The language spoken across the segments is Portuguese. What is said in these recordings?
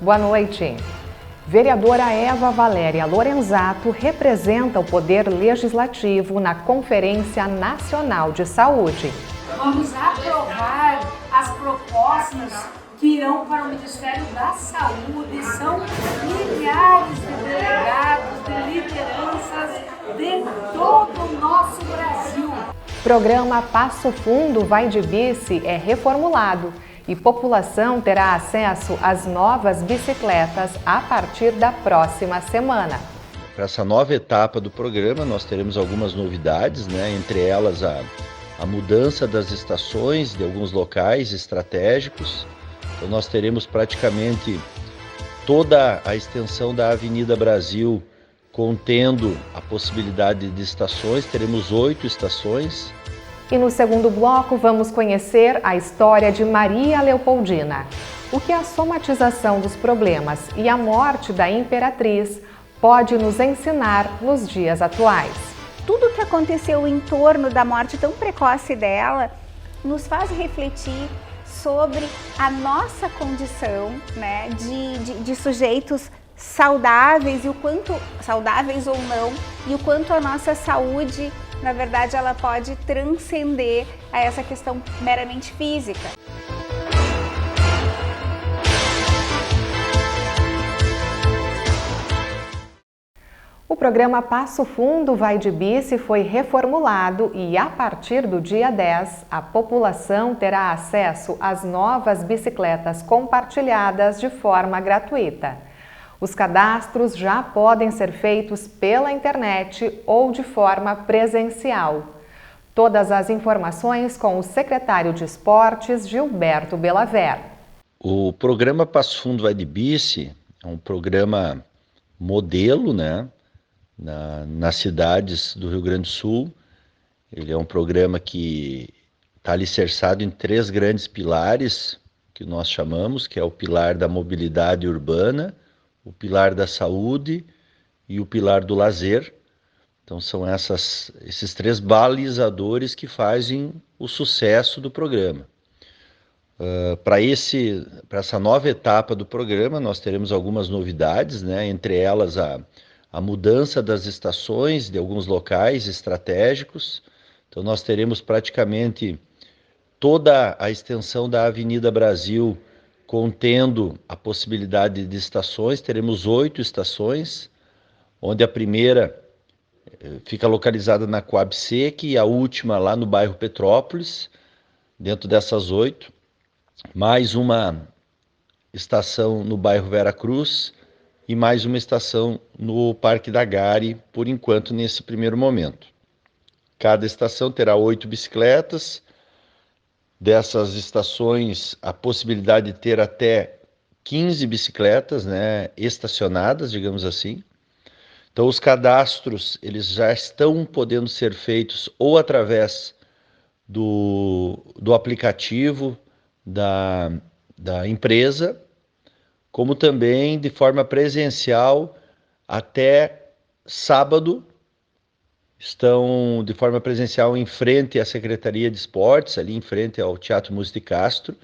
Boa noite. Vereadora Eva Valéria Lorenzato representa o Poder Legislativo na Conferência Nacional de Saúde. Vamos aprovar as propostas que irão para o Ministério da Saúde. São milhares de delegados, de lideranças de todo o nosso Brasil. Programa Passo Fundo Vai de Bici é reformulado e população terá acesso às novas bicicletas a partir da próxima semana. Para essa nova etapa do programa, nós teremos algumas novidades, entre elas a mudança das estações de alguns locais estratégicos. Então, nós teremos praticamente toda a extensão da Avenida Brasil contendo a possibilidade de estações, teremos 8 estações. E no segundo bloco vamos conhecer a história de Maria Leopoldina. O que a somatização dos problemas e a morte da imperatriz pode nos ensinar nos dias atuais. Tudo o que aconteceu em torno da morte tão precoce dela nos faz refletir sobre a nossa condição, de sujeitos saudáveis e o quanto saudáveis ou não, e o quanto a nossa saúde, na verdade, ela pode transcender a essa questão meramente física. O programa Passo Fundo Vai de Bici foi reformulado e, a partir do dia 10, a população terá acesso às novas bicicletas compartilhadas de forma gratuita. Os cadastros já podem ser feitos pela internet ou de forma presencial. Todas as informações com o secretário de Esportes, Gilberto Belaver. O programa Passo Fundo Vai de Bici é um programa modelo, nas cidades do Rio Grande do Sul. Ele é um programa que está alicerçado em 3 grandes pilares, que nós chamamos, que é o pilar da mobilidade urbana, o pilar da saúde e o pilar do lazer. Então são esses 3 balizadores que fazem o sucesso do programa. Para essa nova etapa do programa, nós teremos algumas novidades, entre elas a mudança das estações de alguns locais estratégicos. Então nós teremos praticamente toda a extensão da Avenida Brasil contendo a possibilidade de estações. Teremos 8 estações, onde a primeira fica localizada na Coab Sec e a última lá no bairro Petrópolis. Dentro dessas 8, mais uma estação no bairro Vera Cruz e mais uma estação no Parque da Gari, por enquanto, nesse primeiro momento. Cada estação terá 8 bicicletas. Dessas estações, a possibilidade de ter até 15 bicicletas, estacionadas, digamos assim. Então, os cadastros eles já estão podendo ser feitos ou através do aplicativo da empresa, como também de forma presencial. Até sábado estão de forma presencial em frente à Secretaria de Esportes, ali em frente ao Teatro Música de Castro.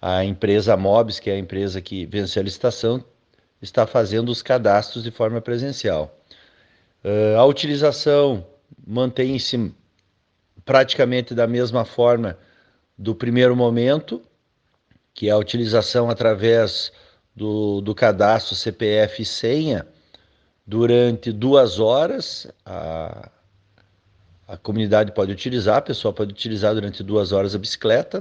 A empresa Mobis, que é a empresa que venceu a licitação, está fazendo os cadastros de forma presencial. A utilização mantém-se praticamente da mesma forma do primeiro momento, que é a utilização através do cadastro CPF e senha. Durante 2 horas, a comunidade pode utilizar, a pessoa pode utilizar durante 2 horas a bicicleta,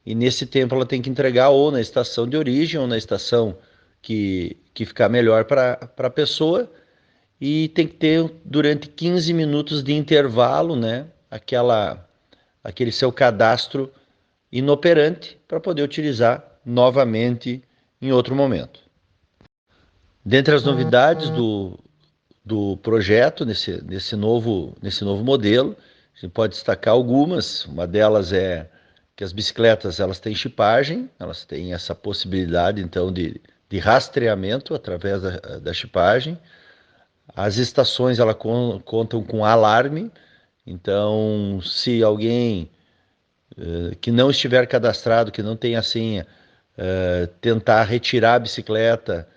E nesse tempo ela tem que entregar ou na estação de origem ou na estação que ficar melhor para a pessoa, e tem que ter durante 15 minutos de intervalo, aquele seu cadastro inoperante para poder utilizar novamente em outro momento. Dentre as novidades do projeto, nesse novo modelo, a gente pode destacar algumas. Uma delas é que as bicicletas elas têm chipagem, elas têm essa possibilidade então de rastreamento através da chipagem. As estações elas contam com alarme, então se alguém que não estiver cadastrado, que não tem a senha, tentar retirar a bicicleta,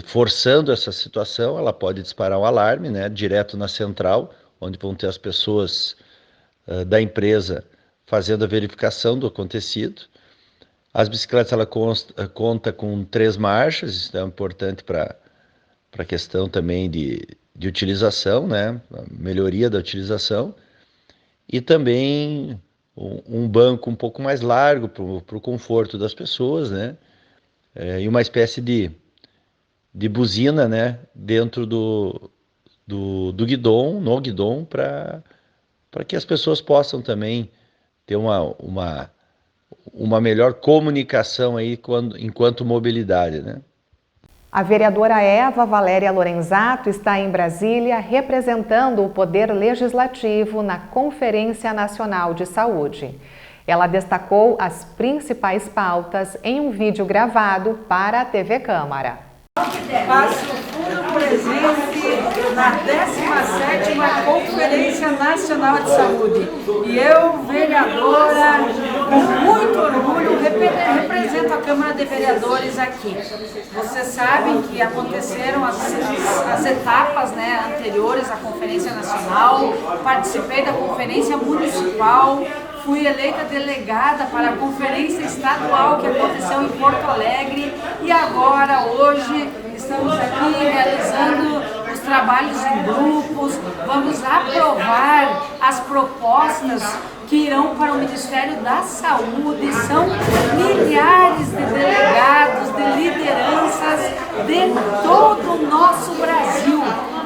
forçando essa situação, ela pode disparar um alarme, né, direto na central, onde vão ter as pessoas da empresa fazendo a verificação do acontecido. As bicicletas, ela conta com 3 marchas, isso é importante para a questão também de utilização, né, a melhoria da utilização, e também um banco um pouco mais largo para o conforto das pessoas, né, e uma espécie de buzina, né, dentro do guidão, no guidão, para que as pessoas possam também ter uma melhor comunicação aí enquanto mobilidade, né? A vereadora Eva Valéria Lorenzato está em Brasília representando o Poder Legislativo na Conferência Nacional de Saúde. Ela destacou as principais pautas em um vídeo gravado para a TV Câmara. Passo Fundo presente na 17ª Conferência Nacional de Saúde. E eu, vereadora, com muito orgulho, represento a Câmara de Vereadores aqui. Vocês sabem que aconteceram as etapas, né, anteriores à Conferência Nacional, participei da Conferência Municipal, fui eleita delegada para a Conferência Estadual que aconteceu em Porto Alegre e agora, hoje, estamos aqui realizando os trabalhos em grupos, vamos aprovar as propostas que irão para o Ministério da Saúde. São milhares de delegados, de lideranças de todo o nosso Brasil.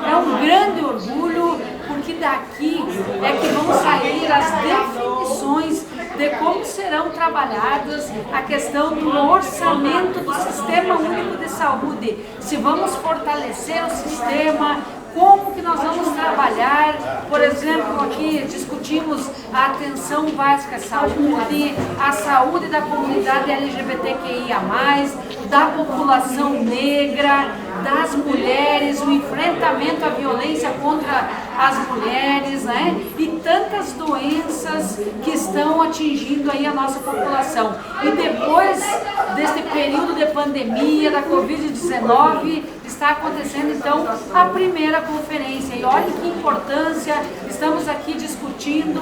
É um grande orgulho, porque daqui é que vão sair as definições de como serão trabalhadas a questão do orçamento do Sistema Único de Saúde, se vamos fortalecer o sistema, como que nós vamos trabalhar. Por exemplo, aqui discutimos a atenção básica à saúde, a saúde da comunidade LGBTQIA+, da população negra, das mulheres, o enfrentamento à violência contra as mulheres, né? E tantas doenças que estão atingindo aí a nossa população. E depois deste período de pandemia, da Covid-19, está acontecendo então a primeira conferência. E olha que importância, estamos aqui discutindo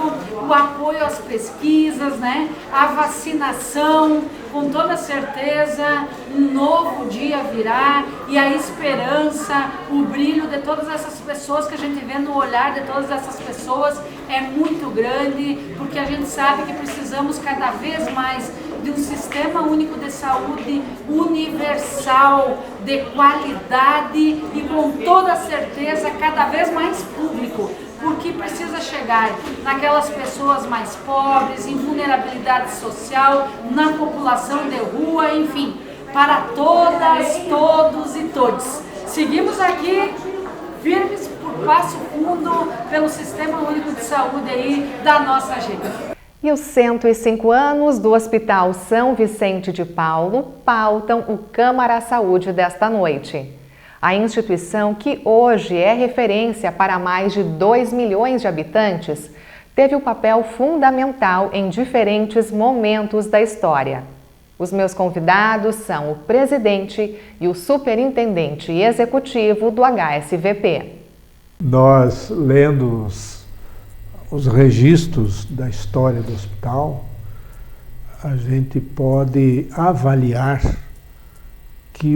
o apoio às pesquisas, né? A vacinação, com toda certeza um novo dia virá e a esperança, o brilho de todas essas pessoas que a gente vê no olhar de todas essas pessoas é muito grande, porque a gente sabe que precisamos cada vez mais de um sistema único de saúde universal, de qualidade e com toda certeza cada vez mais público, porque precisa chegar naquelas pessoas mais pobres, em vulnerabilidade social, na população de rua, enfim, para todas, todos e todos. Seguimos aqui firmes por Passo Fundo, pelo Sistema Único de Saúde aí da nossa gente. E os 105 anos do Hospital São Vicente de Paulo pautam o Câmara Saúde desta noite. A instituição, que hoje é referência para mais de 2 milhões de habitantes, teve um papel fundamental em diferentes momentos da história. Os meus convidados são o presidente e o superintendente executivo do HSVP. Nós, lendo os registros da história do hospital, a gente pode avaliar que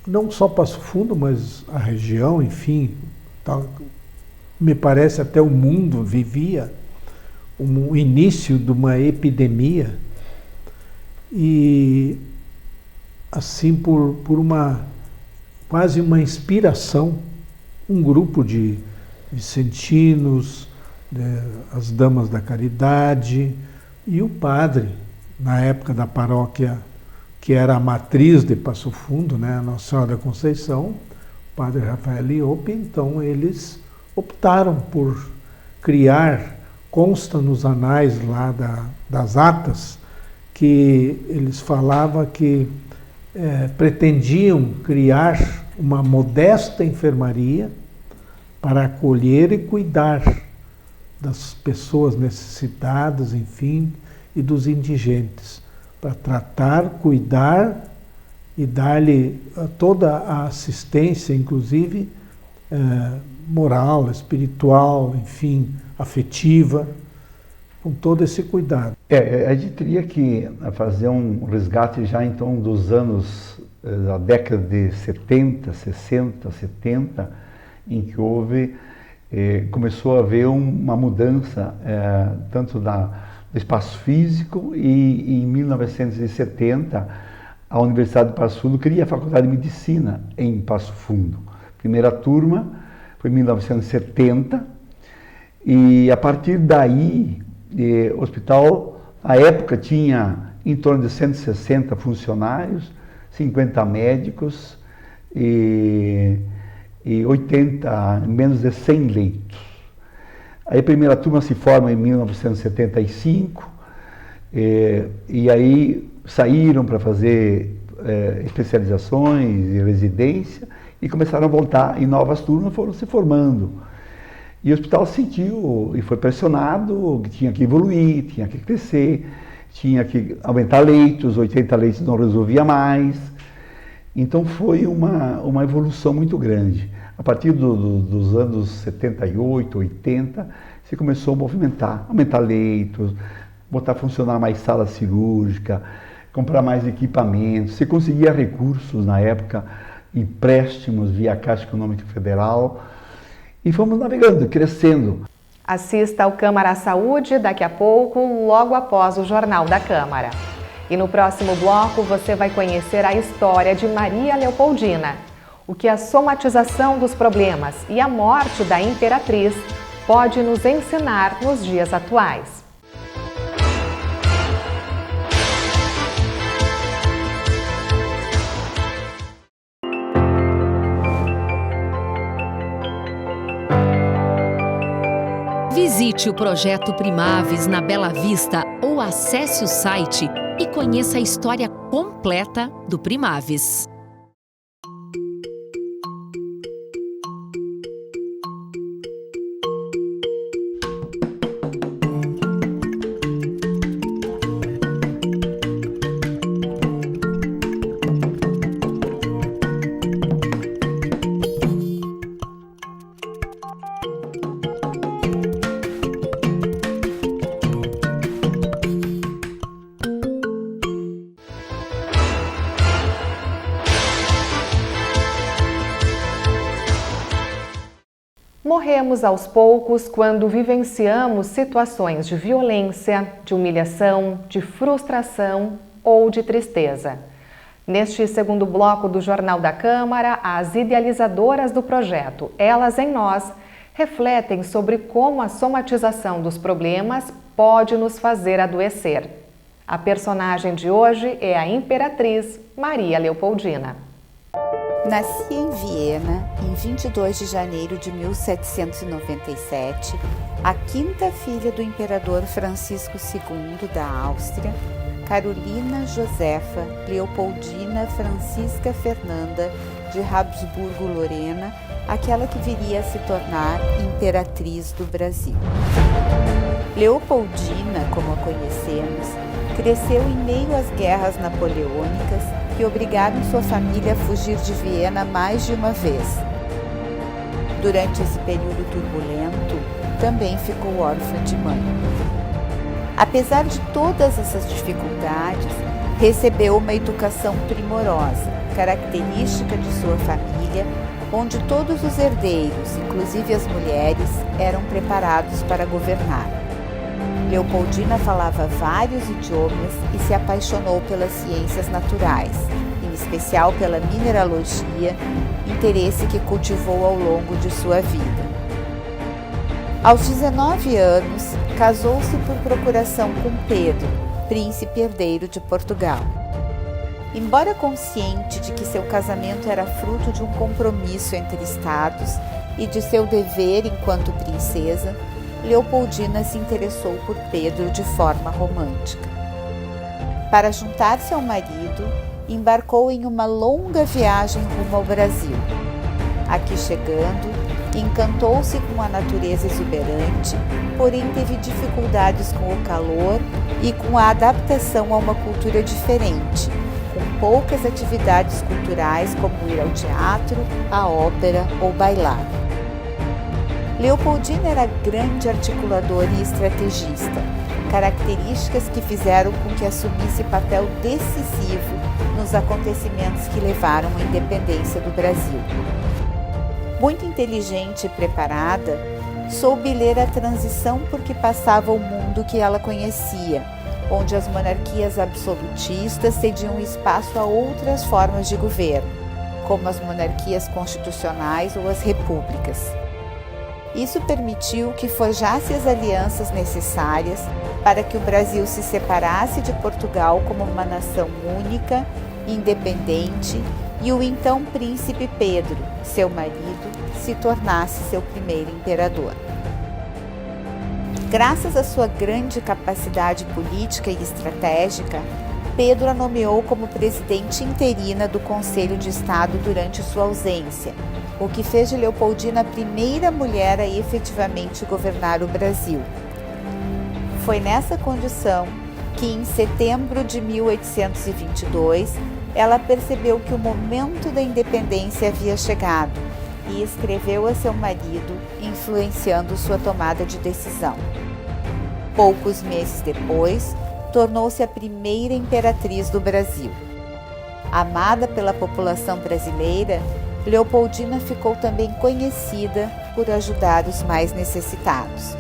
não só Passo Fundo, mas a região, enfim, me parece até o mundo vivia o início de uma epidemia e assim por quase uma inspiração, um grupo de vicentinos, as damas da caridade e o padre, na época da paróquia que era a matriz de Passo Fundo, né, a Nossa Senhora da Conceição, o padre Rafael Iope. Então eles optaram por criar, consta nos anais lá das atas, que eles falavam que pretendiam criar uma modesta enfermaria para acolher e cuidar das pessoas necessitadas, enfim, e dos indigentes. para tratar, cuidar e dar-lhe toda a assistência, inclusive moral, espiritual, enfim, afetiva, com todo esse cuidado. A gente teria que fazer um resgate já então dos anos, da década de 70, 60, 70, em que começou a haver uma mudança tanto do espaço físico, e em 1970 a Universidade de Passo Fundo cria a Faculdade de Medicina em Passo Fundo. Primeira turma foi em 1970, e a partir daí o hospital, à época, tinha em torno de 160 funcionários, 50 médicos e 80, menos de 100 leitos. Aí a primeira turma se forma em 1975, e aí saíram para fazer especializações e residência, e começaram a voltar em novas turmas, foram se formando. E o hospital sentiu e foi pressionado que tinha que evoluir, tinha que crescer, tinha que aumentar leitos, 80 leitos não resolvia mais. Então foi uma evolução muito grande. A partir dos anos 78, 80, se começou a movimentar, aumentar leitos, botar a funcionar mais sala cirúrgica, comprar mais equipamentos, se conseguia recursos na época, empréstimos via Caixa Econômica Federal, e fomos navegando, crescendo. Assista ao Câmara Saúde daqui a pouco, logo após o Jornal da Câmara. E no próximo bloco você vai conhecer a história de Maria Leopoldina, o que a somatização dos problemas e a morte da imperatriz pode nos ensinar nos dias atuais. Visite o projeto Primaves na Bela Vista ou acesse o site e conheça a história completa do Primaves. Morremos aos poucos quando vivenciamos situações de violência, de humilhação, de frustração ou de tristeza. Neste segundo bloco do Jornal da Câmara, as idealizadoras do projeto Elas em Nós refletem sobre como a somatização dos problemas pode nos fazer adoecer. A personagem de hoje é a imperatriz Maria Leopoldina. Nasci em Viena em 22 de janeiro de 1797, a quinta filha do imperador Francisco II da Áustria, Carolina Josefa Leopoldina Francisca Fernanda de Habsburgo-Lorena, aquela que viria a se tornar imperatriz do Brasil. Leopoldina, como a conhecemos, cresceu em meio às guerras napoleônicas que obrigaram sua família a fugir de Viena mais de uma vez. Durante esse período turbulento, também ficou órfã de mãe. Apesar de todas essas dificuldades, recebeu uma educação primorosa, característica de sua família, onde todos os herdeiros, inclusive as mulheres, eram preparados para governar. Leopoldina falava vários idiomas e se apaixonou pelas ciências naturais, em especial pela mineralogia, interesse que cultivou ao longo de sua vida. Aos 19 anos, casou-se por procuração com Pedro, príncipe herdeiro de Portugal. Embora consciente de que seu casamento era fruto de um compromisso entre estados e de seu dever enquanto princesa, Leopoldina se interessou por Pedro de forma romântica. Para juntar-se ao marido, embarcou em uma longa viagem rumo ao Brasil. Aqui chegando, Encantou-se com a natureza exuberante, porém teve dificuldades com o calor e com a adaptação a uma cultura diferente, com poucas atividades culturais como ir ao teatro, à ópera ou bailar. Leopoldina era grande articuladora e estrategista, características que fizeram com que assumisse papel decisivo nos acontecimentos que levaram à independência do Brasil. Muito inteligente e preparada, soube ler a transição por que passava o mundo que ela conhecia, onde as monarquias absolutistas cediam espaço a outras formas de governo, como as monarquias constitucionais ou as repúblicas. Isso permitiu que forjasse as alianças necessárias para que o Brasil se separasse de Portugal como uma nação única, independente, e o então príncipe Pedro, seu marido, se tornasse seu primeiro imperador. Graças à sua grande capacidade política e estratégica, Pedro a nomeou como presidente interina do Conselho de Estado durante sua ausência, o que fez de Leopoldina a primeira mulher a efetivamente governar o Brasil. Foi nessa condição que, em setembro de 1822, ela percebeu que o momento da independência havia chegado e escreveu a seu marido, influenciando sua tomada de decisão. Poucos meses depois, tornou-se a primeira imperatriz do Brasil. Amada pela população brasileira, Leopoldina ficou também conhecida por ajudar os mais necessitados.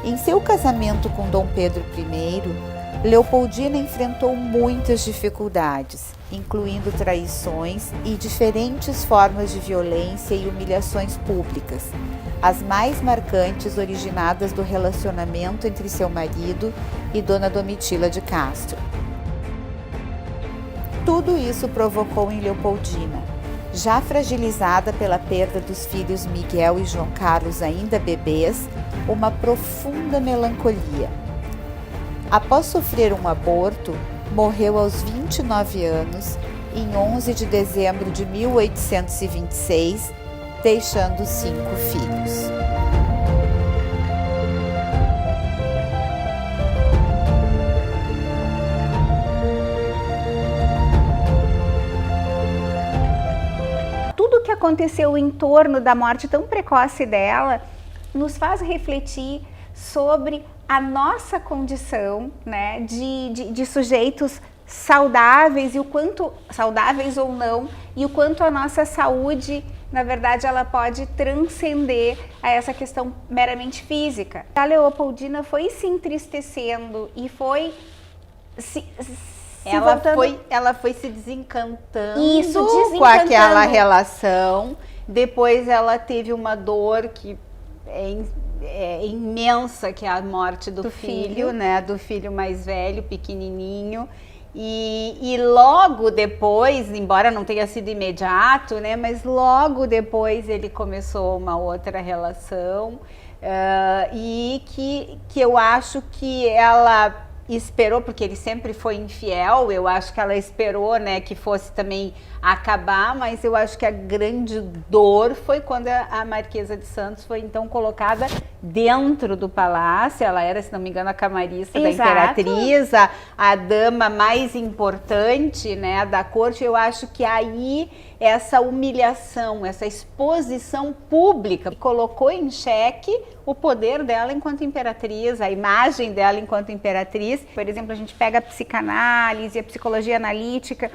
Em seu casamento com Dom Pedro I, Leopoldina enfrentou muitas dificuldades, incluindo traições e diferentes formas de violência e humilhações públicas, as mais marcantes originadas do relacionamento entre seu marido e Dona Domitila de Castro. Tudo isso provocou em Leopoldina, já fragilizada pela perda dos filhos Miguel e João Carlos ainda bebês, uma profunda melancolia. Após sofrer um aborto, morreu aos 29 anos, em 11 de dezembro de 1826, deixando 5 filhos. Tudo que aconteceu em torno da morte tão precoce dela nos faz refletir sobre a nossa condição, né, de sujeitos saudáveis e o quanto, saudáveis ou não, e o quanto a nossa saúde, na verdade, ela pode transcender a essa questão meramente física. A Leopoldina foi se entristecendo e foi ela foi se desencantando, desencantando com aquela relação. Depois ela teve uma dor que é imensa, que é a morte do filho, né? Do filho mais velho, pequenininho. E logo depois, embora não tenha sido imediato, né? Mas logo depois ele começou uma outra relação e que eu acho que ela esperou, porque ele sempre foi infiel, eu acho que ela esperou, né, que fosse também acabar, mas eu acho que a grande dor foi quando a Marquesa de Santos foi então colocada dentro do palácio. Ela era, se não me engano, a camarista da imperatriz, a dama mais importante, né, da corte. Eu acho que aí essa humilhação, essa exposição pública colocou em xeque o poder dela enquanto imperatriz, a imagem dela enquanto imperatriz. Por exemplo, a gente pega a psicanálise, a psicologia analítica.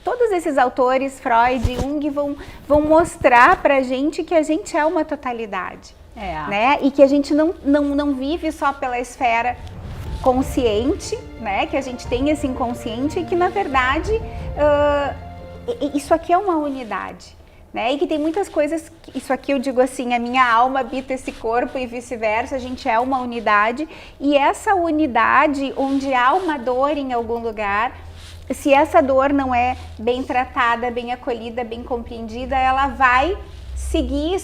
Todos esses autores, Freud e Jung, vão mostrar pra gente que a gente é uma totalidade, né? E que a gente não vive só pela esfera consciente, né? Que a gente tem esse inconsciente e que, na verdade, isso aqui é uma unidade, né? E que tem muitas coisas, isso aqui eu digo assim, a minha alma habita esse corpo e vice-versa, a gente é uma unidade. E essa unidade, onde há uma dor em algum lugar, se essa dor não é bem tratada, bem acolhida, bem compreendida, ela vai seguir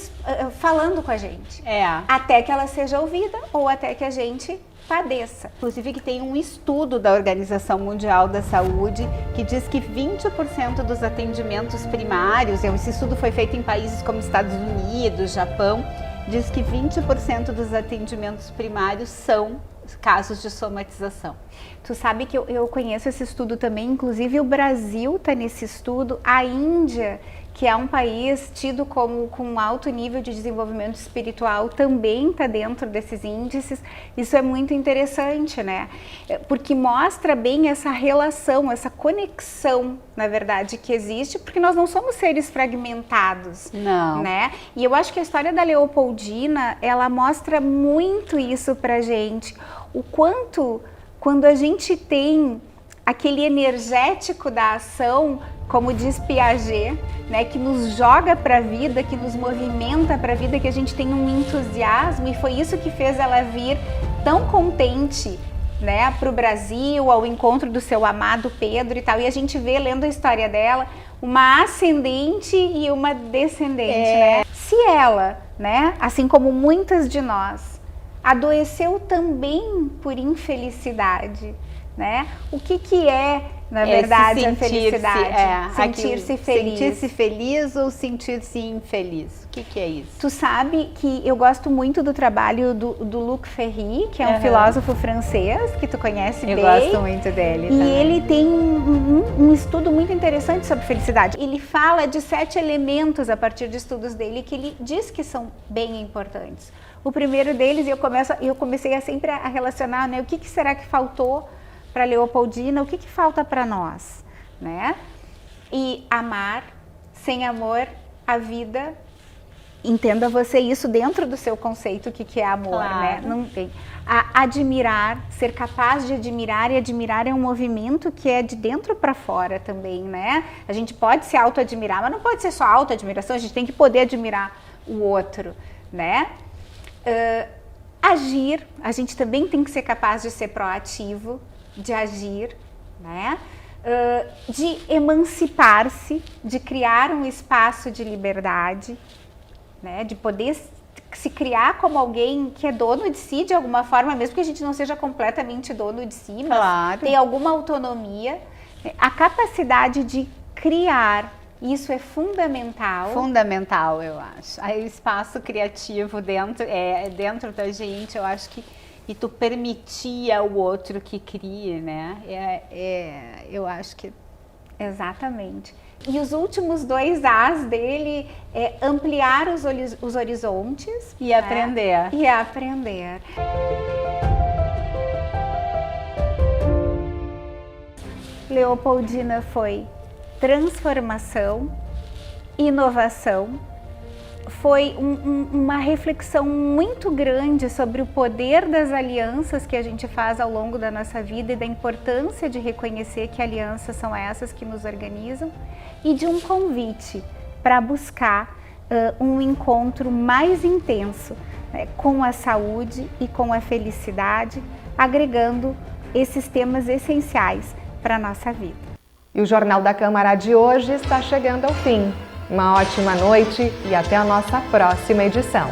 falando com a gente. Até que ela seja ouvida ou até que a gente padeça. Inclusive que tem um estudo da Organização Mundial da Saúde que diz que 20% dos atendimentos primários, esse estudo foi feito em países como Estados Unidos, Japão, diz que 20% dos atendimentos primários são casos de somatização. Tu sabe que eu conheço esse estudo também, inclusive o Brasil está nesse estudo, a Índia, que é um país tido como com alto nível de desenvolvimento espiritual, também está dentro desses índices. Isso é muito interessante, né? Porque mostra bem essa relação, essa conexão, na verdade, que existe, porque nós não somos seres fragmentados, não, né? E eu acho que a história da Leopoldina, ela mostra muito isso pra gente, o quanto, quando a gente tem aquele energético da ação, como diz Piaget, né, que nos joga para a vida, que nos movimenta para a vida, que a gente tem um entusiasmo, e foi isso que fez ela vir tão contente, né, para o Brasil, ao encontro do seu amado Pedro e tal. E a gente vê, lendo a história dela, uma ascendente e uma descendente, né? Se ela, né, assim como muitas de nós, adoeceu também por infelicidade, né? O que é, na verdade, a felicidade? Sentir-se feliz. Sentir-se feliz ou sentir-se infeliz? O que é isso? Tu sabe que eu gosto muito do trabalho do Luc Ferry, que é um filósofo francês, que tu conhece bem. Eu gosto muito dele também. E ele tem um estudo muito interessante sobre felicidade. Ele fala de 7 elementos a partir de estudos dele, que ele diz que são bem importantes. O primeiro deles, eu comecei a sempre a relacionar, né, o que será que faltou para Leopoldina, o que falta para nós, né? E amar, sem amor, a vida, entenda você isso dentro do seu conceito, o que é amor, né? Não tem. Admirar, ser capaz de admirar, e admirar é um movimento que é de dentro para fora também, né? A gente pode se auto-admirar, mas não pode ser só auto-admiração, a gente tem que poder admirar o outro, né? Agir, a gente também tem que ser capaz de ser proativo, de agir, né? De emancipar-se, de criar um espaço de liberdade, né? De poder se criar como alguém que é dono de si de alguma forma, mesmo que a gente não seja completamente dono de si, mas tem alguma autonomia, né? A capacidade de criar, isso é fundamental. Fundamental, eu acho. Aí o espaço criativo dentro da gente, eu acho que e tu permitir ao outro que crie, né? Eu acho que... Exatamente. E os últimos 2 As dele é ampliar os horizontes. E aprender. E aprender. Leopoldina foi transformação, inovação, foi uma reflexão muito grande sobre o poder das alianças que a gente faz ao longo da nossa vida e da importância de reconhecer que alianças são essas que nos organizam, e de um convite para buscar um encontro mais intenso, né, com a saúde e com a felicidade, agregando esses temas essenciais para a nossa vida. E o Jornal da Câmara de hoje está chegando ao fim. Uma ótima noite e até a nossa próxima edição.